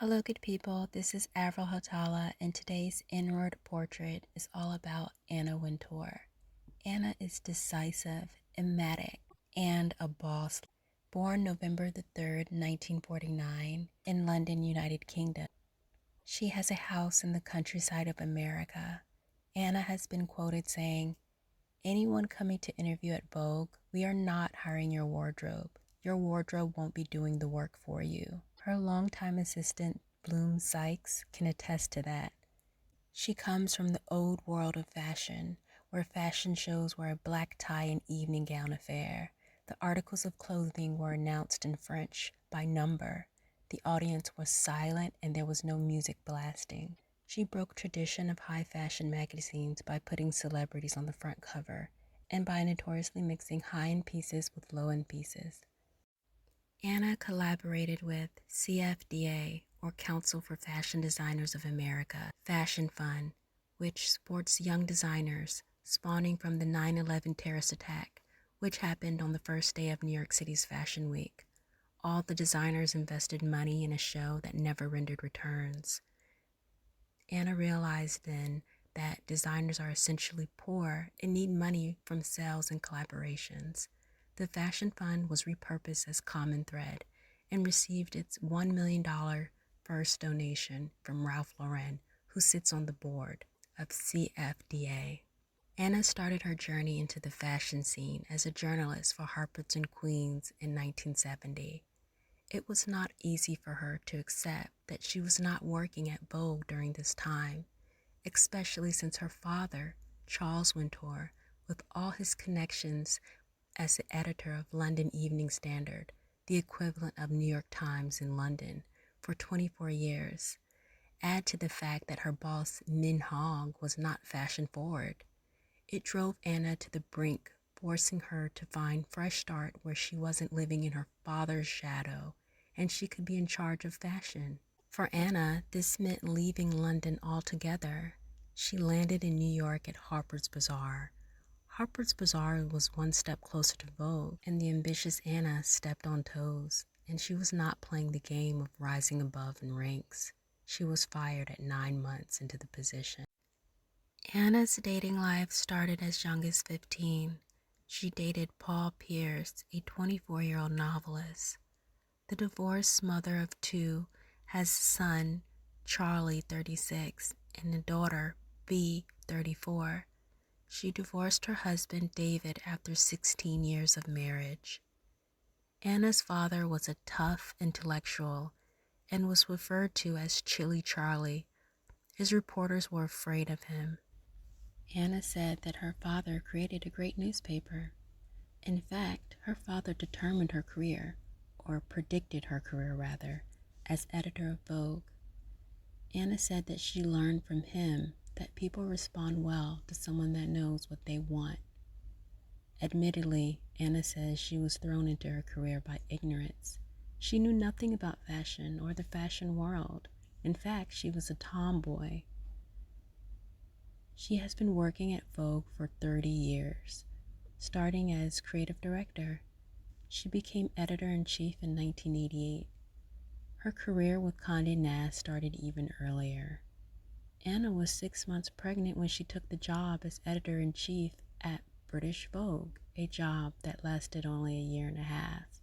Hello, good people. This is Avril, and today's inward portrait is all about Anna Wintour. Anna is decisive, emmetic, and a boss. Born November the 3rd, 1949, in London, United Kingdom. She has a house in the countryside of America. Anna has been quoted saying, "Anyone coming to interview at Vogue, we are not hiring your wardrobe. Your wardrobe won't be doing the work for you." Her longtime assistant, Bloom Sykes, can attest to that. She comes from the old world of fashion, where fashion shows were a black tie and evening gown affair. The articles of clothing were announced in French by number. The audience was silent and there was no music blasting. She broke tradition of high fashion magazines by putting celebrities on the front cover and by notoriously mixing high-end pieces with low-end pieces. Anna collaborated with CFDA, or Council for Fashion Designers of America, Fashion Fund, which supports young designers, spawning from the 9/11 terrorist attack, which happened on the first day of New York City's Fashion Week. All the designers invested money in a show that never rendered returns. Anna realized then that designers are essentially poor and need money from sales and collaborations. The Fashion Fund was repurposed as Common Thread and received its $1 million first donation from Ralph Lauren, who sits on the board of CFDA. Anna started her journey into the fashion scene as a journalist for Harper's and Queen's in 1970. It was not easy for her to accept that she was not working at Vogue during this time, especially since her father, Charles Wintour, with all his connections as the editor of London Evening Standard, the equivalent of New York Times in London, for 24 years. Add to the fact that her boss, Min Hong, was not fashion forward. It drove Anna to the brink, forcing her to find fresh start where she wasn't living in her father's shadow and she could be in charge of fashion. For Anna, this meant leaving London altogether. She landed in New York at Harper's Bazaar. Harper's Bazaar was one step closer to Vogue, and the ambitious Anna stepped on toes, and she was not playing the game of rising above in ranks. She was fired at 9 months into the position. Anna's dating life started as young as 15. She dated Paul Pierce, a 24-year-old novelist. The divorced mother of two has a son, Charlie, 36, and a daughter, B, 34. She divorced her husband, David, after 16 years of marriage. Anna's father was a tough intellectual and was referred to as Chilly Charlie. His reporters were afraid of him. Anna said that her father created a great newspaper. In fact, her father determined her career, or predicted her career rather, as editor of Vogue. Anna said that she learned from him that people respond well to someone that knows what they want. Admittedly, Anna says she was thrown into her career by ignorance. She knew nothing about fashion or the fashion world. In fact, she was a tomboy. She has been working at Vogue for 30 years, starting as creative director. She became editor-in-chief in 1988. Her career with Condé Nast started even earlier. Anna was 6 months pregnant when she took the job as editor-in-chief at British Vogue, a job that lasted only a year and a half.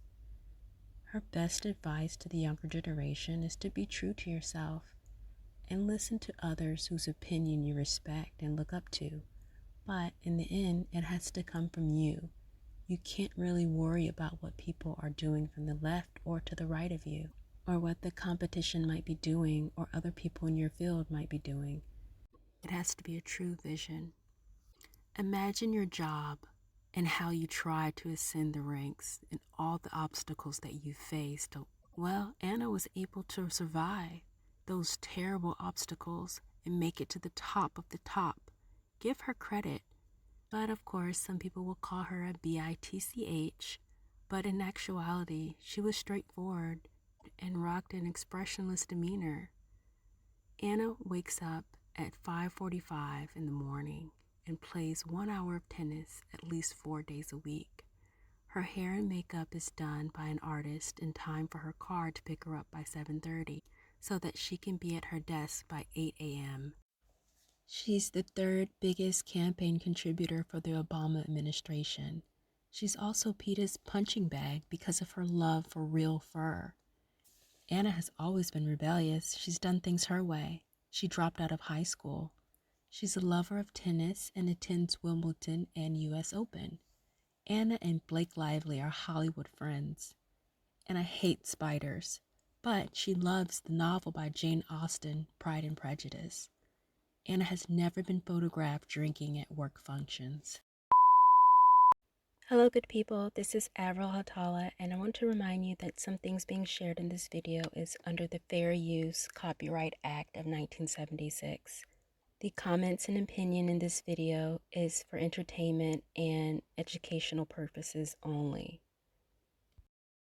Her best advice to the younger generation is to be true to yourself and listen to others whose opinion you respect and look up to. But in the end, it has to come from you. You can't really worry about what people are doing from the left or to the right of you, or what the competition might be doing or other people in your field might be doing. It has to be a true vision. Imagine your job and how you try to ascend the ranks and all the obstacles that you faced. Well, Anna was able to survive those terrible obstacles and make it to the top of the top. Give her credit. But of course, some people will call her a bitch, but in actuality, she was straightforward and rocked an expressionless demeanor. Anna wakes up at 5:45 in the morning and plays 1 hour of tennis at least 4 days a week. Her hair and makeup is done by an artist in time for her car to pick her up by 7:30. so that she can be at her desk by 8 a.m. She's the third biggest campaign contributor for the Obama administration. She's also PETA's punching bag because of her love for real fur. Anna has always been rebellious. She's done things her way. She dropped out of high school. She's a lover of tennis and attends Wimbledon and US Open. Anna and Blake Lively are Hollywood friends. Anna hates spiders, but she loves the novel by Jane Austen, Pride and Prejudice. Anna has never been photographed drinking at work functions. Hello good people, this is Avril and I want to remind you that some things being shared in this video is under the Fair Use Copyright Act of 1976. The comments and opinion in this video is for entertainment and educational purposes only.